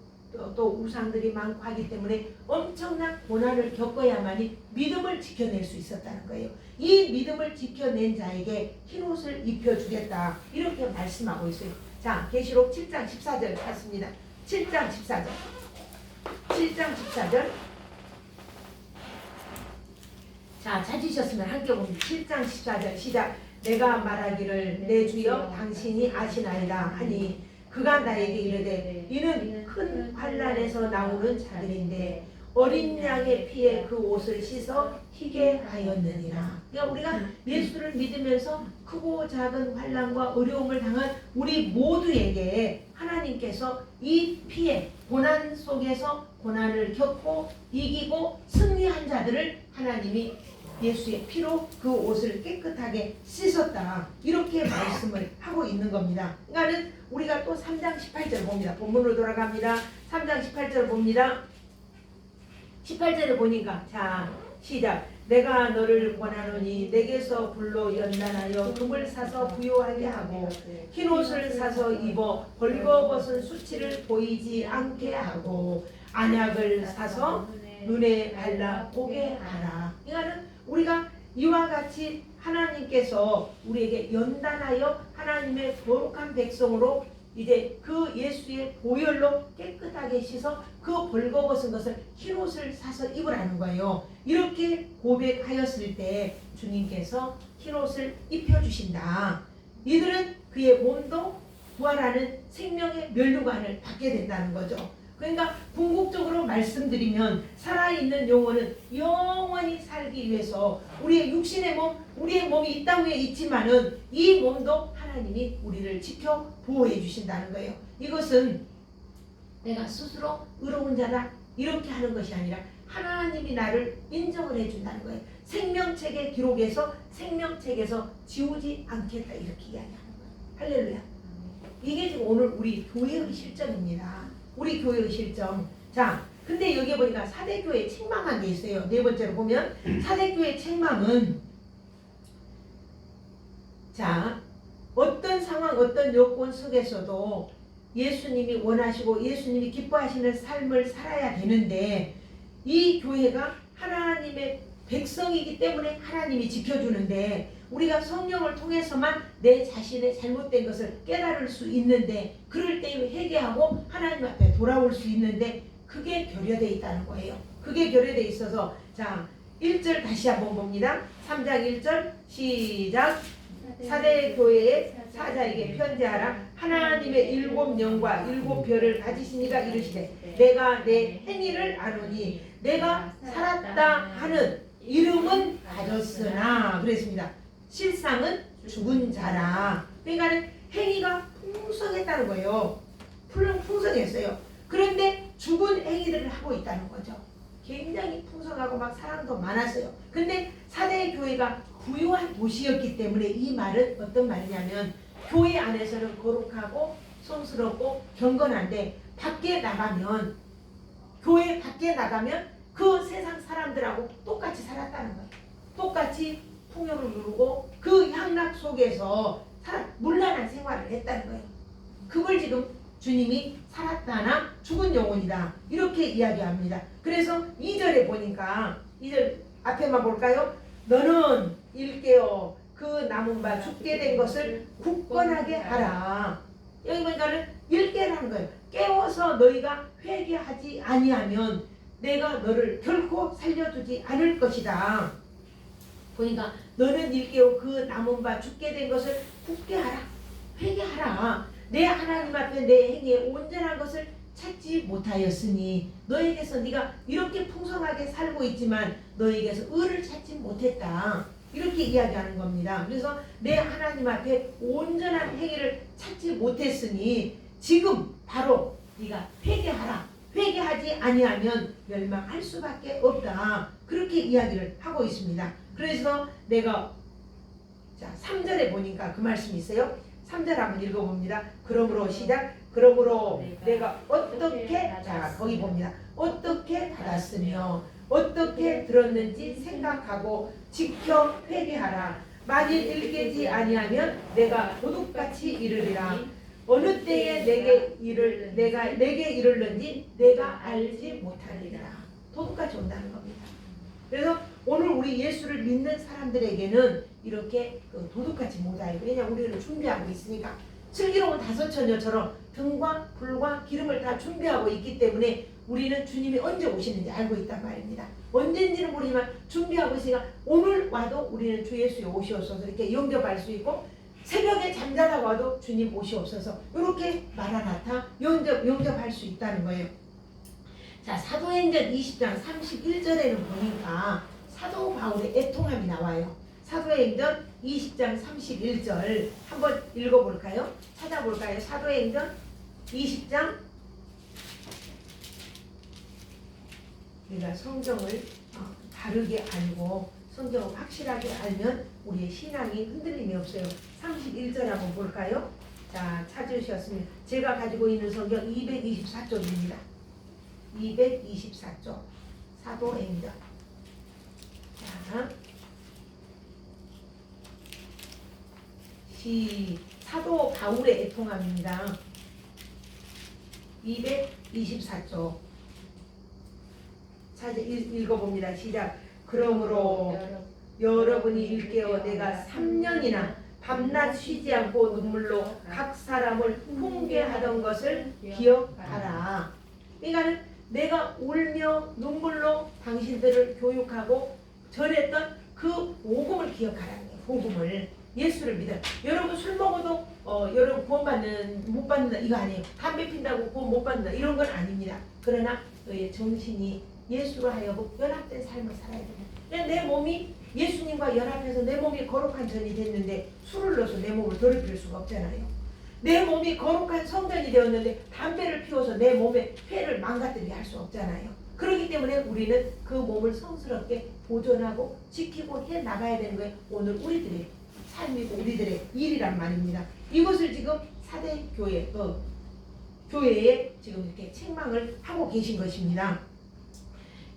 또 우상들이 많고 하기 때문에 엄청난 고난을 겪어야만이 믿음을 지켜낼 수 있었다는 거예요. 이 믿음을 지켜낸 자에게 흰옷을 입혀주겠다 이렇게 말씀하고 있어요. 자, 계시록 7장 14절 봤습니다. 7장 14절 자, 찾으셨으면 함께 봅니다. 7장 14절 시작. 내가 말하기를 내 주여 당신이 아시나이다 하니 그가 나에게 이르되 이는 큰 환난에서 나오는 자들인데 어린 양의 피에 그 옷을 씻어 희게 하였느니라. 그러니까 우리가 예수를 믿으면서 크고 작은 환난과 어려움을 당한 우리 모두에게 하나님께서 이 피에 고난 속에서 고난을 겪고 이기고 승리한 자들을 하나님이 예수의 피로 그 옷을 깨끗하게 씻었다. 이렇게 말씀을 하고 있는 겁니다. 그러니까는 우리가 또 3장 18절 봅니다. 본문으로 돌아갑니다. 3장 18절 봅니다. 18절을 보니까 자 시작. 내가 너를 권하노니 내게서 불로 연단하여 금을 사서 부요하게 하고 흰옷을 사서 입어 벌거벗은 수치를 보이지 않게 하고 안약을 사서 눈에 발라 보게 하라. 이거는 우리가 이와 같이 하나님께서 우리에게 연단하여 하나님의 거룩한 백성으로 이제 그 예수의 보혈로 깨끗하게 씻어 그 벌거벗은 것을 흰옷을 사서 입으라는 거예요. 이렇게 고백하였을 때 주님께서 흰옷을 입혀주신다. 이들은 그의 몸도 부활하는 생명의 면류관을 받게 된다는 거죠. 그러니까 궁극적으로 말씀드리면 살아있는 영혼은 영원히 살기 위해서 우리의 육신의 몸, 우리의 몸이 이 땅 위에 있지만은 이 몸도 하나님이 우리를 지켜 보호해 주신다는 거예요. 이것은 내가 스스로 의로운 자다 이렇게 하는 것이 아니라 하나님이 나를 인정을 해준다는 거예요. 생명책의 기록에서 생명책에서 지우지 않겠다 이렇게 이야기하는 거예요. 할렐루야. 이게 지금 오늘 우리 교회의 실정입니다. 우리 교회의 실정. 자, 근데 여기 보니까 사대교회 책망한 게 있어요. 네 번째로 보면 사대교회 책망은 자, 어떤 상황, 어떤 요건 속에서도 예수님이 원하시고 예수님이 기뻐하시는 삶을 살아야 되는데 이 교회가 하나님의 백성이기 때문에 하나님이 지켜주는데 우리가 성령을 통해서만 내 자신의 잘못된 것을 깨달을 수 있는데 그럴 때 회개하고 하나님 앞에 돌아올 수 있는데 그게 결여되어 있다는 거예요. 그게 결여되어 있어서 자 1절 다시 한번 봅니다. 3장 1절 시작. 사대교회의 사자에게 편지하라. 하나님의 7영과 7별을 가지신 이가 이르시되 내가 내 행위를 아노니 내가 살았다 하는 이름은 가졌으나 그랬습니다. 실상은 죽은 자라. 그러니까 행위가 풍성했다는 거예요. 풍성했어요. 그런데 죽은 행위들을 하고 있다는 거죠. 굉장히 풍성하고 막 사람도 많았어요. 근데 사대 교회가 부유한 도시였기 때문에 이 말은 어떤 말이냐면 교회 안에서는 거룩하고 성스럽고 경건한데 밖에 나가면 교회 밖에 나가면 그 세상 사람들하고 똑같이 살았다는 거예요. 똑같이 풍요를 누르고 그 향락 속에서 문란한 생활을 했다는 거예요. 그걸 지금 주님이 살았다나 죽은 영혼이다 이렇게 이야기합니다. 그래서 2절에 보니까 2절 앞에만 볼까요? 너는 일깨어 그 남은 바 죽게 된 것을 굳건하게 하라. 여기 보니까는 일깨라는 거예요. 깨워서 너희가 회개하지 아니하면 내가 너를 결코 살려주지 않을 것이다. 보니까 너는 일깨어 그 남은 바 죽게 된 것을 굳게 하라. 회개하라. 내 하나님 앞에 내 행위에 온전한 것을 찾지 못하였으니 너에게서 네가 이렇게 풍성하게 살고 있지만 너에게서 의를 찾지 못했다. 이렇게 이야기하는 겁니다. 그래서 내 하나님 앞에 온전한 행위를 찾지 못했으니 지금 바로 네가 회개하라. 회개하지 아니하면 멸망할 수밖에 없다. 그렇게 이야기를 하고 있습니다. 그래서 내가 자 3절에 보니까 그 말씀이 있어요. 3절 한번 읽어봅니다. 그러므로 시작. 그러므로 내가 어떻게 자 거기 봅니다. 어떻게 받았으며 어떻게 들었는지 생각하고 지켜 회개하라. 만일 일깨지 아니하면 내가 도둑같이 이르리라. 어느 때에 내가 내게 이르는지 내가 알지 못하리라. 도둑같이 온다는 겁니다. 그래서 오늘 우리 예수를 믿는 사람들에게는 이렇게 도둑같이 못 와요. 왜냐하면 우리는 준비하고 있으니까. 슬기로운 다섯 처녀처럼 등과 불과 기름을 다 준비하고 있기 때문에 우리는 주님이 언제 오시는지 알고 있단 말입니다. 언젠지는 모르지만 준비하고 있으니까 오늘 와도 우리는 주 예수의 오시옵소서 이렇게 영접할 수 있고 새벽에 잠자다가 와도 주님 오시옵소서 이렇게 마라나타 영접할 수 있다는 거예요. 자 사도행전 20장 31절에는 보니까 사도 바울의 애통함이 나와요. 사도행전 20장 31절 한번 읽어볼까요? 찾아볼까요? 사도행전 20장 우리가 성경을 다르게 알고 성경을 확실하게 알면 우리의 신앙이 흔들림이 없어요. 31절 한번 볼까요? 자 찾으셨습니다. 제가 가지고 있는 성경 224쪽입니다. 224쪽 사도행전 자 사도 바울의 애통함입니다. 224쪽 읽어봅니다. 시작. 그러므로 여러분이 일깨어 내가 3년이나 밤낮 쉬지 않고 눈물로 각 사람을 훈계하던 것을 기억하라. 그러니까 내가 울며 눈물로 당신들을 교육하고 전했던 그 복음을 기억하라는 거예요. 복음을. 예수를 믿어. 여러분 술 먹어도 여러분 구원 못 받는다 이거 아니에요. 담배 핀다고 구원 못 받는다 이런 건 아닙니다. 그러나 너의 정신이 예수로 하여금 연합된 삶을 살아야 됩니다. 내 몸이 예수님과 연합해서 내 몸이 거룩한 전이 됐는데 술을 넣어서 내 몸을 더럽힐 수가 없잖아요. 내 몸이 거룩한 성전이 되었는데 담배를 피워서 내 몸의 폐를 망가뜨리게 할 수 없잖아요. 그렇기 때문에 우리는 그 몸을 성스럽게 보존하고 지키고 해 나가야 되는 거예요. 오늘 우리들의 삶이고 우리들의 일이란 말입니다. 이것을 지금 사대 교회에 지금 이렇게 책망을 하고 계신 것입니다.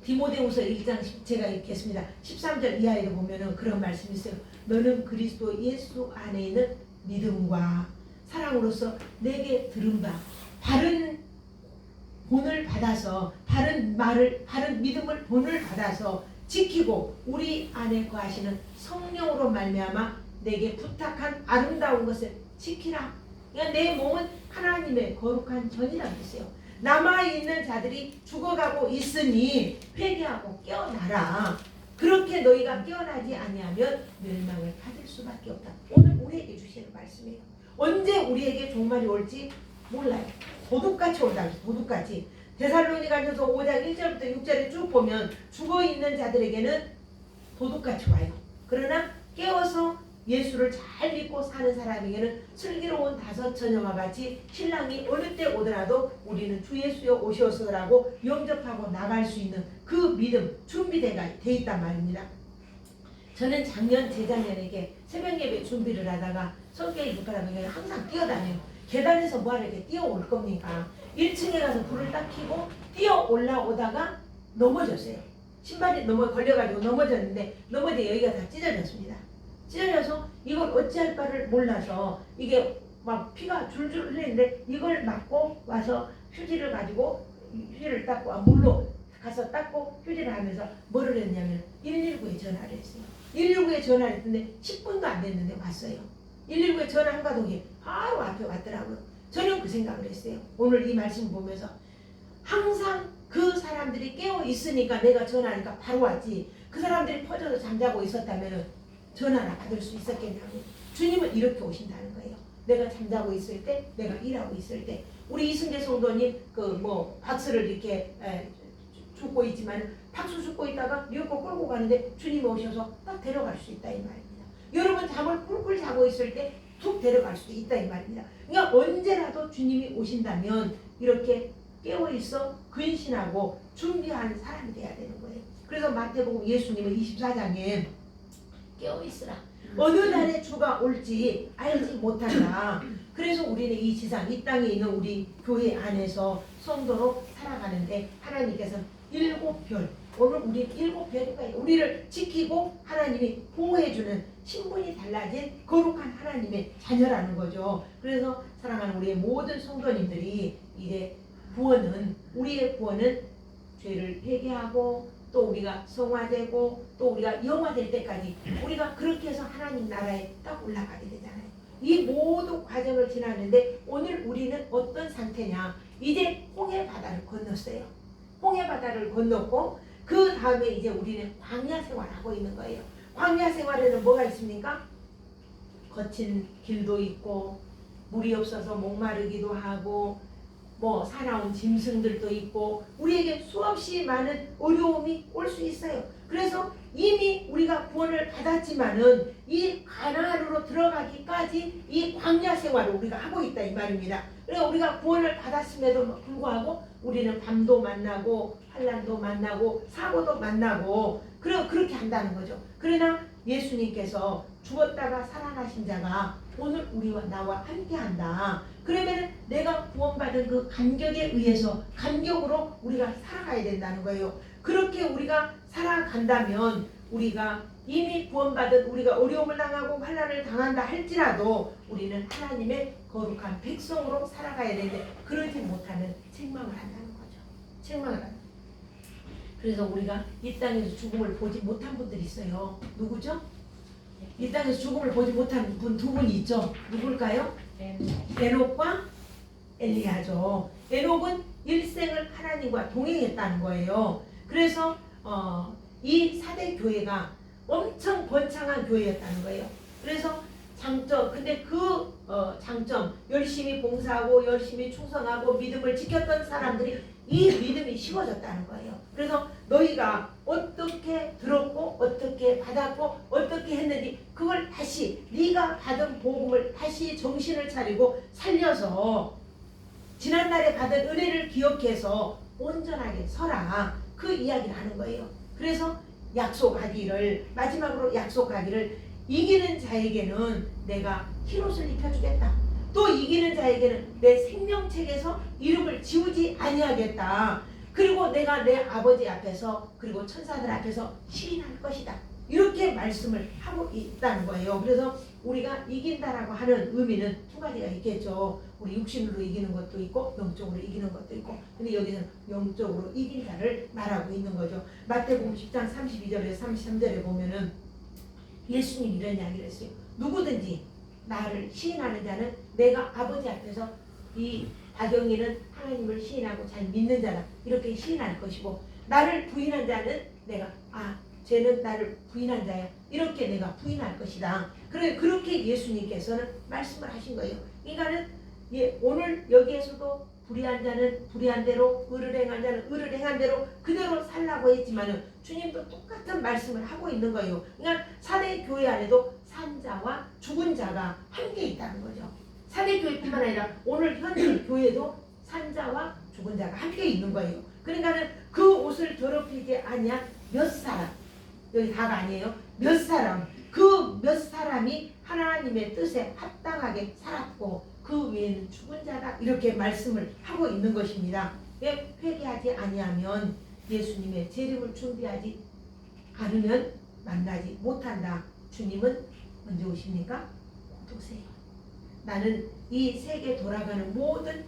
디모데후서 1장 제가 읽겠습니다. 13절 이하에도 보면은 그런 말씀이 있어요. 너는 그리스도 예수 안에 있는 믿음과 사랑으로서 내게 들은 바 바른 본을 받아서 바른 믿음을 본을 받아서 지키고 우리 안에 거하시는 성령으로 말미암아 내게 부탁한 아름다운 것을 지키라. 그러니까 내 몸은 하나님의 거룩한 전이라고 했어요. 남아있는 자들이 죽어가고 있으니 회개하고 깨어나라. 그렇게 너희가 깨어나지 아니하면 멸망을 받을 수밖에 없다. 오늘 우리에게 주시는 말씀이에요. 언제 우리에게 종말이 올지 몰라요. 도둑같이 온다. 도둑같이. 데살로니가전서 5장 1절부터 6절에 쭉 보면 죽어있는 자들에게는 도둑같이 와요. 그러나 깨어서 예수를 잘 믿고 사는 사람에게는 슬기로운 다섯 처녀와 같이 신랑이 어느 때 오더라도 우리는 주 예수여 오시옵소서라고 영접하고 나갈 수 있는 그 믿음 준비되어 있단 말입니다. 저는 작년 재작년에 새벽 예배 준비를 하다가 성격이 급하다면 항상 뛰어다녀요. 계단에서 뭐하러 이렇게 뛰어올 겁니까? 1층에 가서 불을 딱 켜고 뛰어 올라오다가 넘어졌어요. 신발이 걸려가지고 넘어졌는데 넘어져 여기가 다 찢어졌습니다. 찢어져서 이걸 어찌할 바를 몰라서 이게 막 피가 줄줄 흘리는데 이걸 맞고 와서 휴지를 가지고 휴지를 닦고 물로 가서 닦고 휴지를 하면서 뭐를 했냐면 119에 전화를 했어요. 119에 전화를 했는데 10분도 안 됐는데 왔어요. 119에 전화한 가동이 바로 앞에 왔더라고요. 저는 그 생각을 했어요. 오늘 이 말씀 보면서 항상 그 사람들이 깨어 있으니까 내가 전화하니까 바로 왔지. 그 사람들이 퍼져서 잠자고 있었다면 전화나 받을 수 있었겠냐고. 주님은 이렇게 오신다는 거예요. 내가 잠자고 있을 때, 내가 일하고 있을 때. 우리 이승재 성도님 박스를 이렇게 줍고 있지만 박수 줍고 있다가 리어코 끌고 가는데 주님이 오셔서 딱 데려갈 수 있다 이 말입니다. 여러분 잠을 꿀꿀 자고 있을 때 툭 데려갈 수도 있다 이 말입니다. 그러니까 언제라도 주님이 오신다면 이렇게 깨어있어 근신하고 준비하는 사람이 돼야 되는 거예요. 그래서 마태복음 예수님은 24장에 깨어있으라. 어느 날에 주가 올지 알지 못한다. 그래서 우리는 이 지상, 이 땅에 있는 우리 교회 안에서 성도로 살아가는데 하나님께서는 7별, 오늘 우리 7별이니까 우리를 지키고 하나님이 보호해주는 신분이 달라진 거룩한 하나님의 자녀라는 거죠. 그래서 사랑하는 우리의 모든 성도님들이 이제 우리의 구원은 죄를 회개하고 또 우리가 성화되고 또 우리가 영화될 때까지 우리가 그렇게 해서 하나님 나라에 딱 올라가게 되잖아요. 이 모든 과정을 지나는데 오늘 우리는 어떤 상태냐? 이제 홍해 바다를 건넜어요. 홍해 바다를 건넜고 그 다음에 이제 우리는 광야 생활하고 있는 거예요. 광야 생활에는 뭐가 있습니까? 거친 길도 있고 물이 없어서 목마르기도 하고 사나운 짐승들도 있고 우리에게 수없이 많은 어려움이 올 수 있어요. 그래서 이미 우리가 구원을 받았지만은 이 가나안으로 들어가기까지 이 광야 생활을 우리가 하고 있다 이 말입니다. 그러니까 우리가 구원을 받았음에도 불구하고 우리는 밤도 만나고 환난도 만나고 사고도 만나고 그렇게 한다는 거죠. 그러나 예수님께서 죽었다가 살아나신 자가 오늘 우리와 나와 함께한다. 그러면 내가 구원받은 그 감격에 의해서 감격으로 우리가 살아가야 된다는 거예요. 그렇게 우리가 살아간다면 우리가 이미 구원받은 우리가 어려움을 당하고 환난을 당한다 할지라도 우리는 하나님의 거룩한 백성으로 살아가야 되는데 그러지 못하는 책망을 한다는 거죠. 책망을 한다. 그래서 우리가 이 땅에서 죽음을 보지 못한 분들이 있어요. 누구죠? 이 땅에서 죽음을 보지 못한 분 두 분이 있죠. 누굴까요? 에녹과 엘리야죠. 에녹은 일생을 하나님과 동행했다는 거예요. 그래서 이 사대 교회가 엄청 번창한 교회였다는 거예요. 그래서 장점, 근데 그 장점, 열심히 봉사하고 열심히 충성하고 믿음을 지켰던 사람들이 이 믿음이 식어졌다는 거예요. 그래서 너희가 어떻게 들었고 어떻게 받았고 어떻게 했는지 그걸 다시 네가 받은 복음을 다시 정신을 차리고 살려서 지난날에 받은 은혜를 기억해서 온전하게 서라. 그 이야기를 하는 거예요. 그래서 마지막으로 약속하기를 이기는 자에게는 내가 흰옷을 입혀주겠다. 또 이기는 자에게는 내 생명책에서 이름을 지우지 아니하겠다. 그리고 내가 내 아버지 앞에서 그리고 천사들 앞에서 시인할 것이다. 이렇게 말씀을 하고 있다는 거예요. 그래서 우리가 이긴다라고 하는 의미는 두 가지가 있겠죠. 우리 육신으로 이기는 것도 있고 영적으로 이기는 것도 있고. 근데 여기서는 영적으로 이긴 자를 말하고 있는 거죠. 마태복음 10장 32절에서 33절에 보면은 예수님 이런 이야기를 했어요. 누구든지 나를 시인하는 자는 내가 아버지 앞에서 이 다경이는 하나님을 시인하고 잘 믿는 자다. 이렇게 시인할 것이고 나를 부인한 자는 내가 쟤는 나를 부인한 자야. 이렇게 내가 부인할 것이다. 그렇게 예수님께서는 말씀을 하신 거예요. 그러니까는 오늘 여기에서도 불의한 자는 불의한 대로, 의를 행한 자는 의를 행한 대로 그대로 살라고 했지만은 주님도 똑같은 말씀을 하고 있는 거예요. 그러니까 사대 교회 안에도 산 자와 죽은 자가 함께 있다는 거죠. 사대 교회뿐만 아니라 오늘 현재 교회도 산 자와 죽은 자가 함께 있는 거예요. 그러니까는 그 옷을 더럽히지 아니한 몇 사람, 여기 다가 아니에요. 몇 사람, 그 몇 사람이 하나님의 뜻에 합당하게 살았고 그 외에는 죽은 자다. 이렇게 말씀을 하고 있는 것입니다. 회개하지 아니하면 예수님의 재림을 준비하지 않으면 만나지 못한다. 주님은 언제 오십니까? 곧 오세요. 나는 이 세계 돌아가는 모든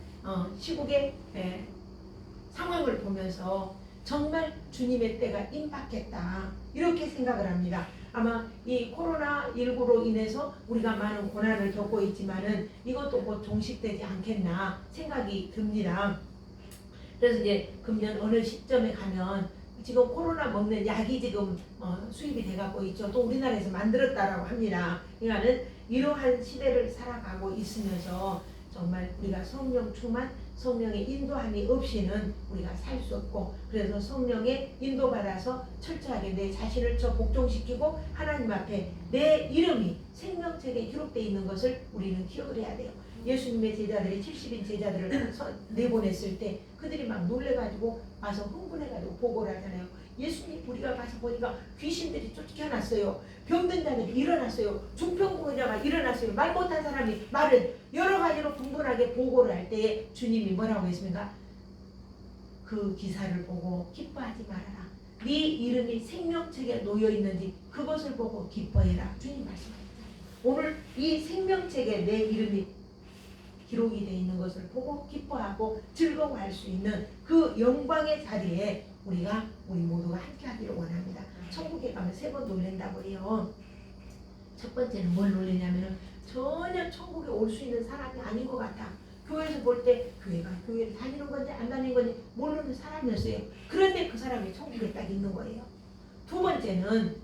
시국의 상황을 보면서 정말 주님의 때가 임박했다. 이렇게 생각을 합니다. 아마 이 코로나19로 인해서 우리가 많은 고난을 겪고 있지만은 이것도 곧 종식되지 않겠나 생각이 듭니다. 그래서 이제 금년 어느 시점에 가면 지금 코로나 먹는 약이 지금 수입이 돼가고 있죠. 또 우리나라에서 만들었다라고 합니다. 그러니까는 이러한 시대를 살아가고 있으면서 정말 우리가 성령 충만, 성령의 인도함이 없이는 우리가 살 수 없고 그래서 성령의 인도받아서 철저하게 내 자신을 복종시키고 하나님 앞에 내 이름이 생명책에 기록되어 있는 것을 우리는 기억을 해야 돼요. 예수님의 제자들이 70인 제자들을 내보냈을 때 그들이 막 놀래가지고 와서 흥분해가지고 보고를 하잖아요. 예수님 우리가 가서 보니까 귀신들이 쫓겨났어요. 병든 자들이 일어났어요. 중풍병자가 일어났어요. 말 못한 사람이 말을 여러 가지로 분분하게 보고를 할 때에 주님이 뭐라고 했습니까? 그 기사를 보고 기뻐하지 말아라. 네 이름이 생명책에 놓여 있는지 그것을 보고 기뻐해라. 주님 말씀하셨잖아요. 오늘 이 생명책에 내 이름이 기록이 되어 있는 것을 보고 기뻐하고 즐거워할 수 있는 그 영광의 자리에 우리 모두가 함께 하기를 원합니다. 천국에 가면 3번 놀랜다고 해요. 첫 번째는 뭘 놀리냐면은 전혀 천국에 올 수 있는 사람이 아닌 것 같아. 교회에서 볼 때 교회를 다니는 건지 안 다니는 건지 모르는 사람이었어요. 그런데 그 사람이 천국에 딱 있는 거예요. 두 번째는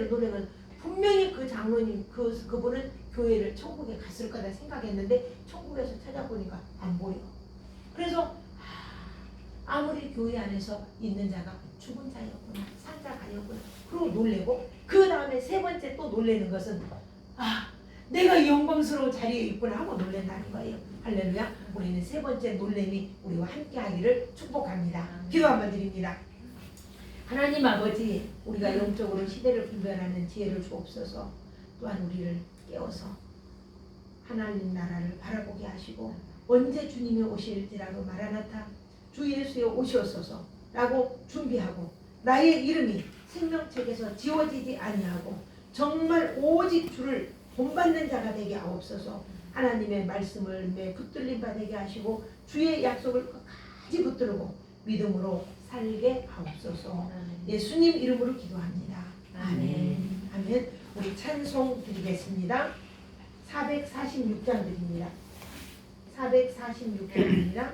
노래는 분명히 그 장로님 그분은 교회를 천국에 갔을 거다 생각했는데 천국에서 찾아보니까 안 보여. 그래서 아무리 교회 안에서 있는 자가 죽은 자였구나, 산 자가 아니었구나. 그러고 놀래고 그 다음에 3번째 또 놀래는 것은 내가 영광스러운 자리에 있구나 하고 놀랜다는 거예요. 할렐루야. 우리는 3번째 놀램이 우리와 함께 하기를 축복합니다. 기도 한번 드립니다. 하나님 아버지, 우리가 영적으로 시대를 분별하는 지혜를 주옵소서. 또한 우리를 깨워서 하나님 나라를 바라보게 하시고 언제 주님이 오실지라도 마라나타 주 예수여 오시옵소서 라고 준비하고 나의 이름이 생명책에서 지워지지 아니하고 정말 오직 주를 본받는 자가 되게 하옵소서. 하나님의 말씀을 매 붙들린 바 되게 하시고 주의 약속을 끝까지 붙들고 믿음으로 살게 하옵소서. 예수님 이름으로 기도합니다. 아멘. 아멘. 우리 찬송 드리겠습니다. 446장 드립니다. 446장입니다.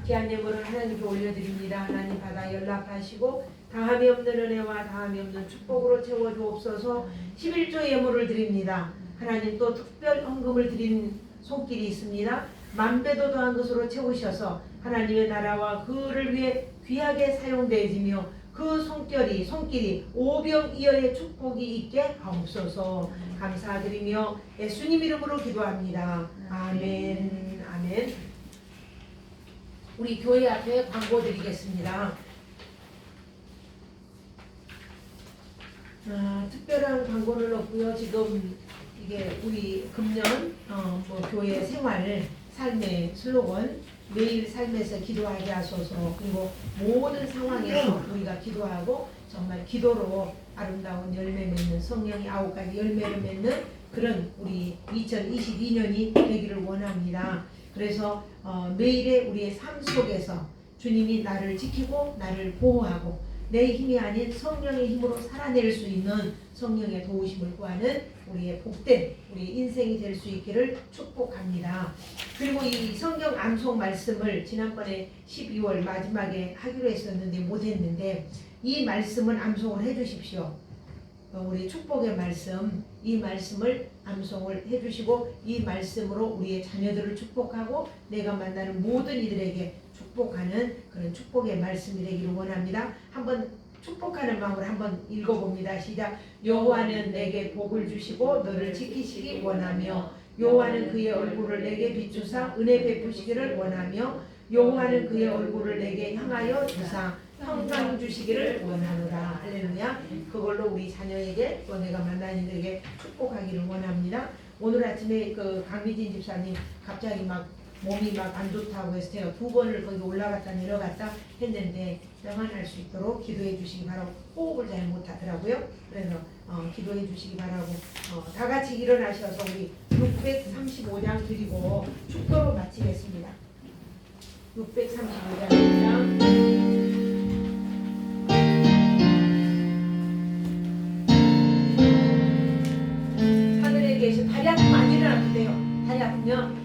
귀한 예물을 하나님께 올려드립니다. 하나님 받아 연락하시고 다함이 없는 은혜와 다함이 없는 축복으로 채워주옵소서. 11조 예물을 드립니다. 하나님 또 특별 헌금을 드린 손길이 있습니다. 만배도 더한 것으로 채우셔서 하나님의 나라와 그를 위해 귀하게 사용되어지며 그 손길이 오병이어의 축복이 있게 하옵소서. 감사드리며 예수님 이름으로 기도합니다. 아멘. 아멘. 우리 교회 앞에 광고 드리겠습니다. 특별한 광고는 없고요. 지금 이게 우리 금년 교회 생활 삶의 슬로건 매일 삶에서 기도하게 하소서. 그리고 모든 상황에서 우리가 기도하고 정말 기도로 아름다운 열매 맺는 성령의 9가지 열매를 맺는 그런 우리 2022년이 되기를 원합니다. 그래서 매일의 우리의 삶 속에서 주님이 나를 지키고 나를 보호하고 내 힘이 아닌 성령의 힘으로 살아낼 수 있는 성령의 도우심을 구하는 우리의 복된 우리 인생이 될 수 있기를 축복합니다. 그리고 이 성경 암송 말씀을 지난번에 12월 마지막에 하기로 했었는데 못했는데 이 말씀을 암송을 해주십시오. 우리 축복의 말씀, 이 말씀을 암송을 해주시고 이 말씀으로 우리의 자녀들을 축복하고 내가 만나는 모든 이들에게 축복하는 그런 축복의 말씀이 되기를 원합니다. 한번 축복하는 마음으로 한번 읽어봅니다. 시작. 여호와는 내게 복을 주시고 너를 지키시기 원하며 여호와는 그의 얼굴을 내게 비추사 은혜 베푸시기를 원하며 여호와는 그의 얼굴을 내게 향하여 주사 평강 주시기를 원하노라. 할렐루야. 그걸로 우리 자녀에게 또 내가 만난 이들에게 축복하기를 원합니다. 오늘 아침에 그 강미진 집사님 갑자기 막 몸이 막 안 좋다고 해서 제가 2번을 거기 올라갔다 내려갔다 했는데 평안할 수 있도록 기도해 주시기 바라고 호흡을 잘 못하더라고요. 그래서 기도해 주시기 바라고 다 같이 일어나셔서 우리 635장 드리고 축도로 마치겠습니다. 635장입니다. 하늘에 계신 다리 아프면 안 일어나도 돼요. 다리 아프면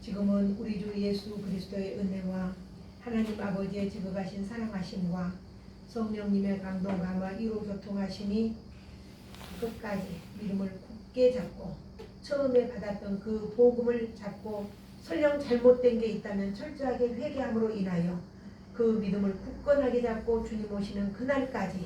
지금은 우리 주 예수 그리스도의 은혜와 하나님 아버지의 지극하신 사랑하심과 성령님의 감동감화 이루 교통하심이 끝까지 믿음을 굳게 잡고 처음에 받았던 그 복음을 잡고 설령 잘못된 게 있다면 철저하게 회개함으로 인하여 그 믿음을 굳건하게 잡고 주님 오시는 그날까지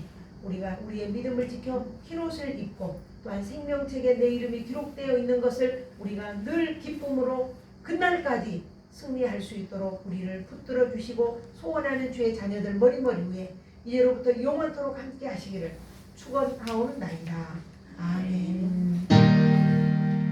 우리가 우리의 믿음을 지켜 흰옷을 입고 또한 생명책에 내 이름이 기록되어 있는 것을 우리가 늘 기쁨으로 그날까지 승리할 수 있도록 우리를 붙들어 주시고 소원하는 주의 자녀들 머리머리 위에 이제로부터 영원토록 함께 하시기를 축원하옵나이다. 아멘.